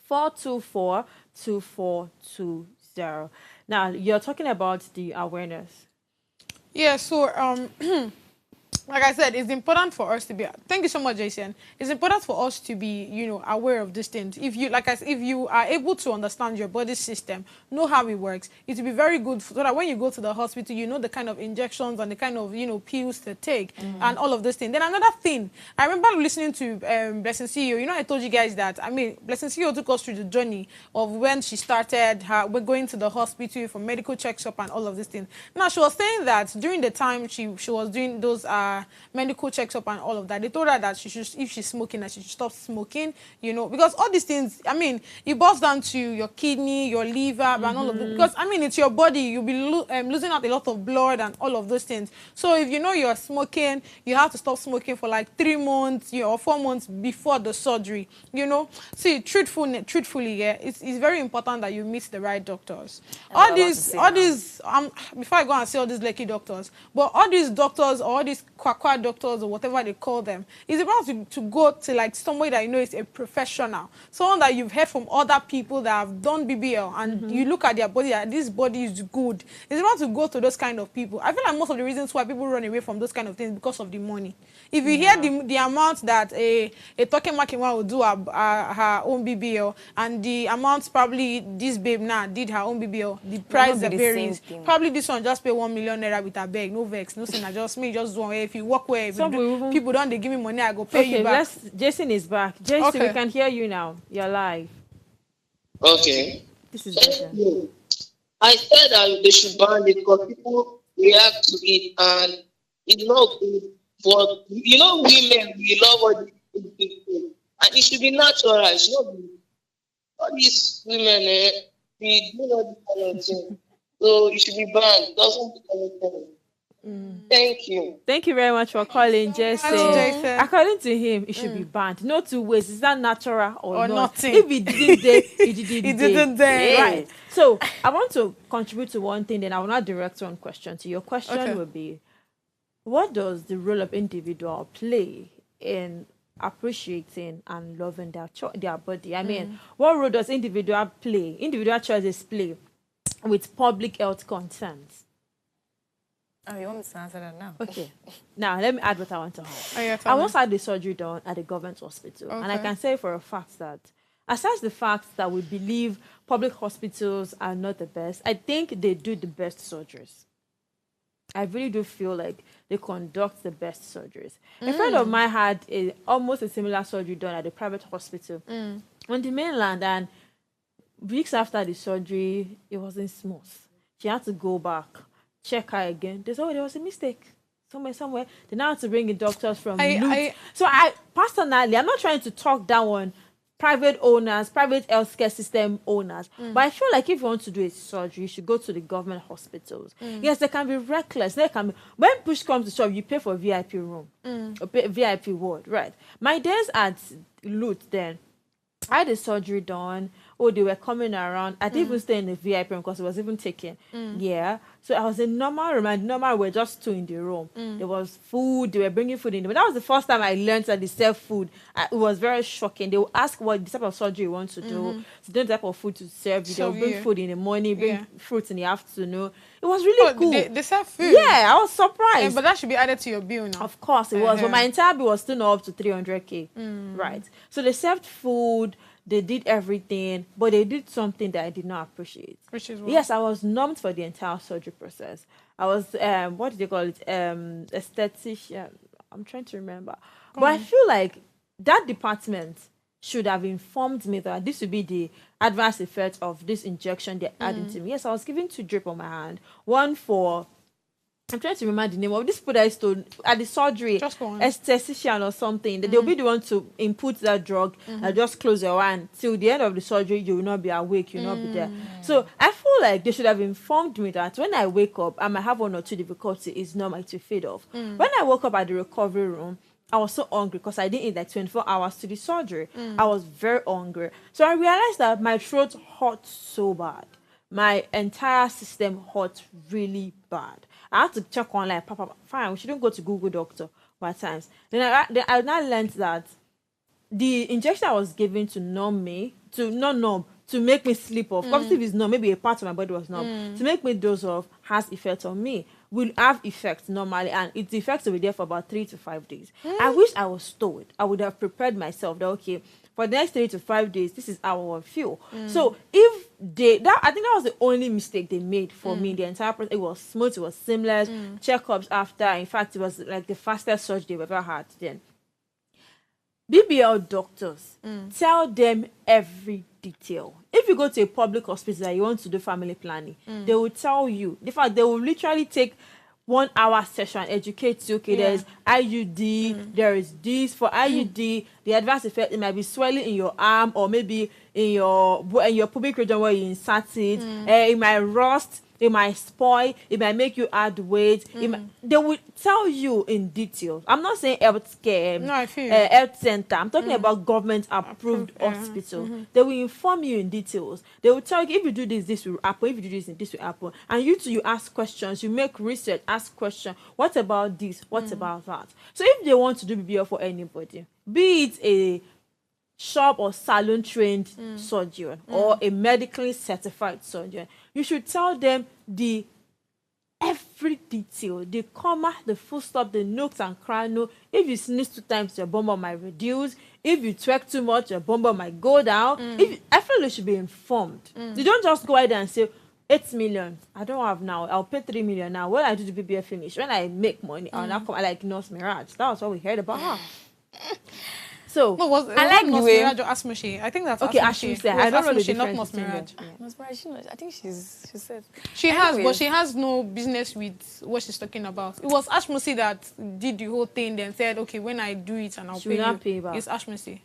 424 2420. Now, you're talking about the awareness. Yeah, so like I said, it's important for us to be. Thank you so much, Jason. It's important for us to be, aware of these things. If you, like I said, if you are able to understand your body system, know how it works, it will be very good so that when you go to the hospital, you know the kind of injections and the kind of pills to take and all of those things. Then another thing, I remember listening to Blessing CEO. I told you guys that. I mean, Blessing CEO took us through the journey of when she started. We're going to the hospital for medical checkup and all of these things. Now she was saying that during the time she was doing those medical checkup and all of that, they told her that she should, if she's smoking, that she should stop smoking, because all these things, I mean, it boils down to your kidney, your liver, and all of it. Because, I mean, it's your body. You'll be losing out a lot of blood and all of those things. So if you know you're smoking, you have to stop smoking for like 3 months, or 4 months before the surgery, See, truthfully, yeah, it's very important that you meet the right doctors. All these, before I go and say all these lucky doctors, but all these doctors or all these quack doctors or whatever they call them, it's about to go to like somebody that is a professional, someone that you've heard from other people that have done BBL, and you look at their body, and this body is good. It's about to go to those kind of people. I feel like most of the reasons why people run away from those kind of things because of the money. If you hear the amount that a talking Makiwa will do her own BBL, and the amount probably this babe now did her own BBL, the price that varies. Probably this one just pay 1 million naira with a bag, no vex, no sin. Just me, just do if you walk away, people don't they give me money, I go pay you back. Jason is back. Jason, we can hear you now. You're live. Okay. This is Jason. I said that they should ban it because people react to it and it's not good. But women, we love all these things. And it should be natural. It should not be all these women, we do not do anything. So it should be banned. It doesn't do anything. Thank you. Thank you very much for calling, Jason. According to him, it should be banned. No two ways. Is that natural or not? Nothing? If it didn't day, it didn't day. Yeah. Right. So I want to contribute to one thing, then I will not direct one question to your question. Will be, what does the role of individual play in appreciating and loving their body? I mean, what role does individual choices play with public health concerns? Oh, you want me to answer that now? Okay. Now, let me add what I want to have. Oh, yeah, I once had the surgery done at a government hospital. And I can say for a fact that, aside the fact that we believe public hospitals are not the best, I think they do the best surgeries. I really do feel like they conduct the best surgeries. A friend of mine had almost a similar surgery done at a private hospital on the mainland, and weeks after the surgery, it wasn't smooth. She had to go back, check her again. They said, there was a mistake somewhere. They now have to bring in doctors from Lut. So I personally, I'm not trying to talk down on private owners, private healthcare system owners. But I feel like if you want to do a surgery, you should go to the government hospitals. Yes, they can be reckless. They can be, when push comes to shove, you pay for VIP room, or VIP ward, right? My days at Lut then, I had a surgery done. Oh, they were coming around. I didn't even stay in the VIP room because it was even taken. Yeah. So I was in normal room, and normal we're just 2 in the room. There was food. They were bringing food in. But that was the first time I learned that they serve food. It was very shocking. They would ask what the type of surgery you want to do. So the type of food to serve you. They would bring food in the morning, bring fruits in the afternoon. It was really cool. They serve food? Yeah, I was surprised. Yeah, but that should be added to your bill now. Of course it was. But my entire bill was still not up to 300K. Right. So they served food. They did everything, but they did something that I did not appreciate. Which is what? Yes, I was numbed for the entire surgery process. I was, what do they call it? Aesthetician. I'm trying to remember. But I feel like that department should have informed me that this would be the adverse effect of this injection they're adding to me. Yes, I was given 2 drip on my hand. One for, I'm trying to remember the name of this people that I told at the surgery, aesthetician or something. They'll be the one to input that drug and just close your hand. Till the end of the surgery, you will not be awake, you will not be there. So I feel like they should have informed me that when I wake up, I might have 1 or 2 difficulties, it's normal to fade off. When I woke up at the recovery room, I was so hungry because I didn't eat like 24 hours to the surgery. I was very hungry. So I realized that my throat hurt so bad. My entire system hurt really bad. I had to check online. Papa, fine, we shouldn't go to Google Doctor by times. Then I now learned that the injection I was given to numb me, to not numb, to make me sleep off. Obviously, if it's numb, maybe a part of my body was numb. To make me doze off has effect on me. Will have effects normally, and its effects will be there for about 3 to 5 days. I wish I was told. I would have prepared myself that, okay, for the next 3 to 5 days, this is how I will feel. So if I think that was the only mistake they made for me. The entire process, it was smooth, it was seamless. Checkups after, in fact, it was like the fastest surgery they've ever had then. BBL doctors, tell them every detail. If you go to a public hospital and you want to do family planning, they will tell you. In fact, they will literally take 1 hour session, educate you. Okay, there's IUD, there is this. For IUD, the adverse effect, it might be swelling in your arm or maybe in your pubic region where you insert it. It might rust. It might spoil. It might make you add weight. They will tell you in detail. I'm not saying health care, health center. I'm talking about government-approved hospital. They will inform you in details. They will tell you, if you do this, this will happen. If you do this will happen. And you ask questions. You make research, ask questions. What about this? What about that? So if they want to do BBL for anybody, be it a shop or salon trained surgeon or a medically certified surgeon, you should tell them the every detail, the comma, the full stop, the nooks and crannies. If you sneeze 2 times, your bumper might reduce. If you twerk too much, your bumper might go down. I feel they should be informed. You don't just go ahead and say 8 million. I don't have now. I'll pay 3 million now. When I do the BBL finish, when I make money, I'll now come. I like Nurse Mirage. That was what we heard about her. So no, I like the way Mirage or Ashmushi. I think that's okay. Ashmushi. I don't know the not difference. Nurse Mirage. Nurse Mirage, I think she said she has, but she has no business with what she's talking about. It was Ashmushi that did the whole thing, then said, okay, when I do it and I'll pay you. Pay back. It's Ashmushi.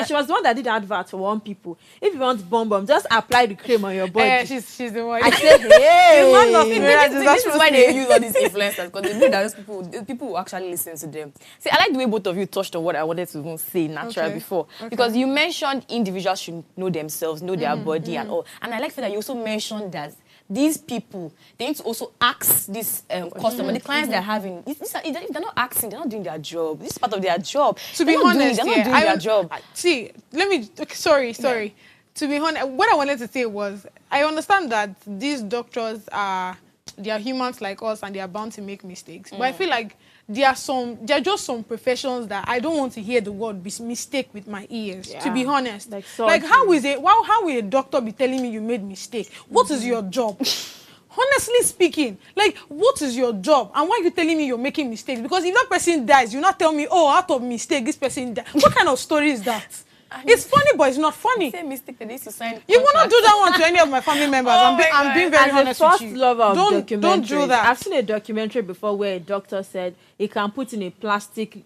She was the one that did advert for one people. If you want bum, just apply the cream on your body. She's the one. I said, hey. It's not Mirage. This is why they use all these influencers, because they know that those people will actually listen to them. See, I like the way both of you touched on what I wanted to even say naturally before. Because you mentioned individuals should know themselves, know their body and all. And I like that you also mentioned that these people, they need to also ask this customer, the clients they're having. If they're not asking, they're not doing their job. This is part of their job. To be honest, they're not doing their job. See, let me. Okay, sorry. To be honest, what I wanted to say was, I understand that these doctors they are humans like us and they are bound to make mistakes. But I feel like there are just some professions that I don't want to hear the word mistake with my ears. To be honest, like how will a doctor be telling me you made mistake? What is your job? Honestly speaking, like, what is your job? And why are you telling me you're making mistakes? Because if that person dies, you not tell me, oh, out of mistake, this person died. What kind of story is that? It's funny, but it's not funny. Same mistake that they used to sign. You will not do that one to any of my family members. I'm being very honest with you. As a first lover of documentaries, don't do that. I've seen a documentary before where a doctor said he can put in a plastic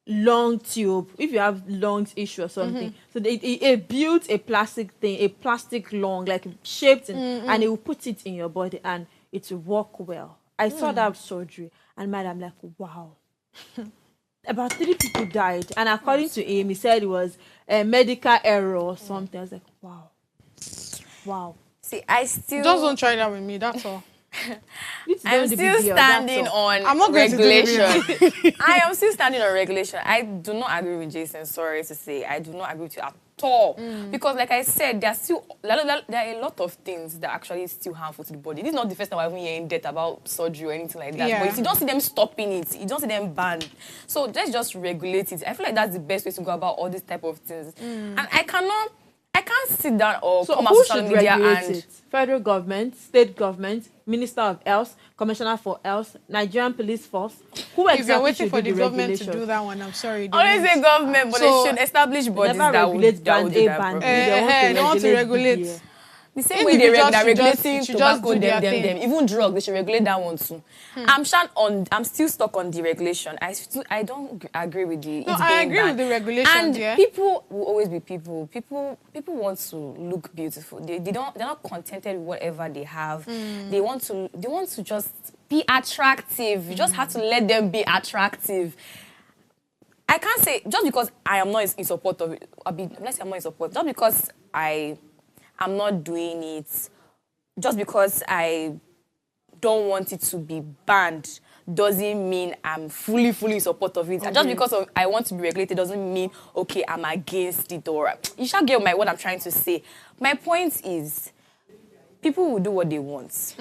lung tube if you have lungs issue or something. So they built a plastic thing, a plastic lung, like shaped, and it will put it in your body and it will work well. I saw that surgery and I'm like, wow. About 3 people died, and according to him, he said it was a medical error or something. I was like, wow. See, I still just don't try that with me. That's all. I'm still standing on I'm not going regulation. To do I am still standing on regulation. I do not agree with Jason. Sorry to say, I do not agree with you at all. Because, like I said, there are a lot of things that actually still harmful to the body. This is not the first time I've been hearing death about surgery or anything like that. Yeah. But you don't see them stopping it. You don't see them banned. So let's just regulate it. I feel like that's the best way to go about all these type of things. And I can't sit down or come on social media and it? Federal government, state government, Minister of Health, Commissioner for Health, Nigerian Police Force. Who If exactly you're waiting should for do the government to regulation? do that one, I'm sorry. always say government, but So, they should establish bodies Never that would regulate that would do band that. A, they want to regulate. BBL. The same way they're Individuals regulating should just tobacco, do their thing. even drugs, they should regulate that one too. I'm still stuck on the regulation. I don't agree with the. No, it's I being agree with banned. the regulations. And people will always be people. People want to look beautiful. They're not contented with whatever they have. They want to just be attractive. You just have to let them be attractive. I can't say just because I am not in support of it. Let's say I'm not in support. Just because I am not doing it, just because I don't want it to be banned, doesn't mean I'm fully in support of it. And just because I want to be regulated doesn't mean, okay, I'm against it. Or you shall get what I'm trying to say. My point is, people will do what they want.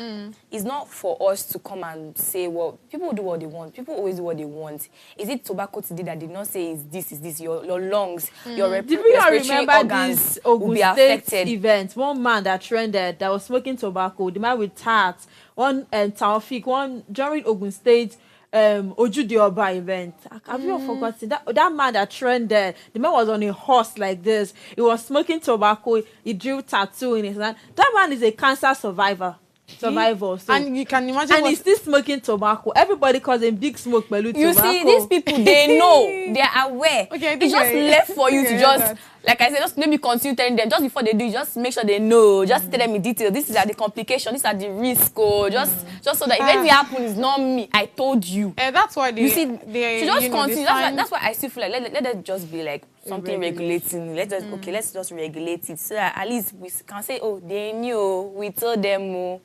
It's not for us to come and say, well, people will do what they want. People always do what they want. Is it tobacco today that did not say is this? Your lungs, your Did we not respiratory remember organs this will Ogun be State affected? event? One man that trended, that was smoking tobacco, the man with tats, one Taufik, one during Ogun State Ojudioba event. Have you all forgotten that man that trended? The man was on a horse like this. He was smoking tobacco. He drew tattoo in his hand. That man is a cancer survivor. So, and you can imagine, and he's still smoking tobacco. Everybody calls him Big Smoke Belu tobacco. You see, these people, they know, they are aware. Okay, it's just left for you to just, that. like I said, just maybe continue telling them just before they do, just make sure they know, just tell them in detail. This is the complication, these are the risks. Just so that if anything happens, it's not me. I told you. And that's why they, you see, they to just you know, continue. That's why I still feel like let it just be like something regulating. Let's just regulate it so that at least we can say, oh, they knew, we told them. Oh.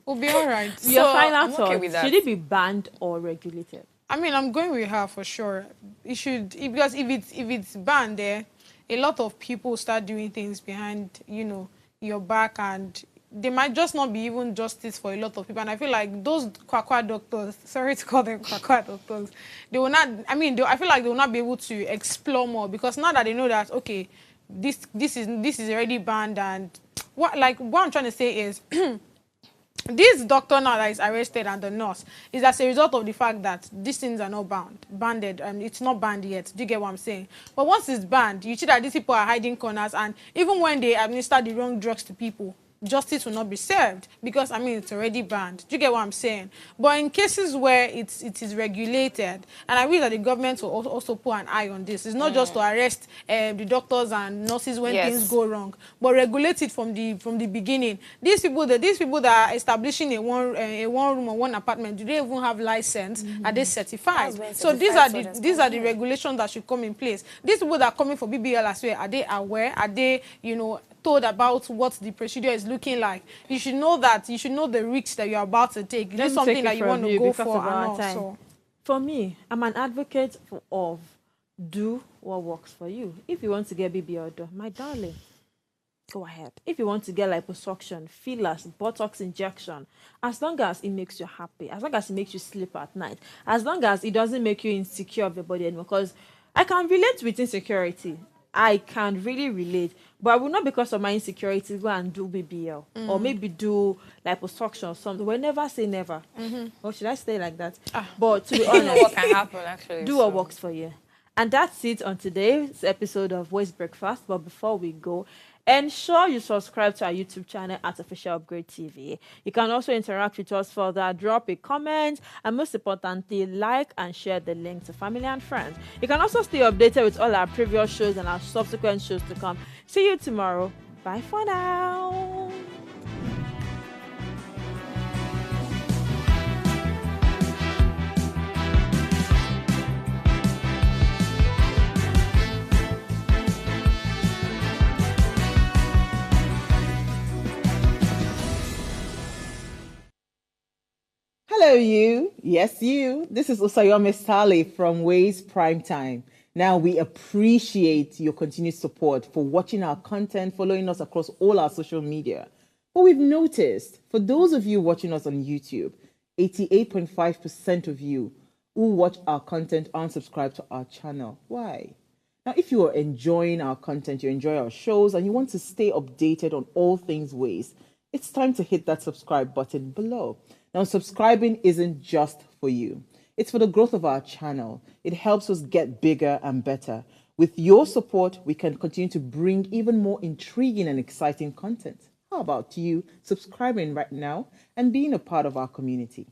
We'll be all right. Your final I'm okay with thoughts, that. should it be banned or regulated? I mean, I'm going with her for sure. It should, because if it's banned there, a lot of people start doing things behind, your back, and they might just not be even justice for a lot of people. And I feel like those quack doctors, sorry to call them quack doctors, they will not, I feel like they will not be able to explore more, because now that they know that, okay, this is already banned, and what I'm trying to say is, this doctor now that is arrested and the nurse is as a result of the fact that these things are not banned, and it's not banned yet. Do you get what I'm saying? But once it's banned, you see that these people are hiding corners, and even when they administer the wrong drugs to people, justice will not be served, because it's already banned. Do you get what I'm saying? But in cases where it is regulated, and I wish that the government will also put an eye on this. It's not just to arrest the doctors and nurses when things go wrong, but regulate it from the beginning. These people that are establishing a one room or one apartment, do they even have license? Are they certified? So these are the regulations that should come in place. These people that are coming for BBL as well, are they aware? Are they told about what the procedure is looking like? You should know that. You should know the risks that you're about to take. This is something that you want to go for. And for me, I'm an advocate of do what works for you. If you want to get BBL, my darling, go ahead. If you want to get liposuction, fillers, Botox injection, as long as it makes you happy, as long as it makes you sleep at night, as long as it doesn't make you insecure of your body anymore, because I can relate with insecurity. I can really relate, but I will not, because of my insecurity, go and do BBL or maybe do liposuction or something. We'll never say never. Or should I say like that? But to be honest, what can happen actually? Do what works for you. And that's it on today's episode of Waste Breakfast. But before we go, ensure you subscribe to our YouTube channel at Official Upgrade TV. You can also interact with us further, drop a comment, and most importantly, like and share the link to family and friends. You can also stay updated with all our previous shows and our subsequent shows to come. See you tomorrow. Bye for now. Hello, you. Yes, you. This is Usayome Sale from Ways Primetime. Now, we appreciate your continued support for watching our content, following us across all our social media. But we've noticed, for those of you watching us on YouTube, 88.5% of you who watch our content aren't subscribed to our channel. Why? Now, if you are enjoying our content, you enjoy our shows, and you want to stay updated on all things Ways, it's time to hit that subscribe button below. Now, subscribing isn't just for you. It's for the growth of our channel. It helps us get bigger and better. With your support, we can continue to bring even more intriguing and exciting content. How about you subscribing right now and being a part of our community?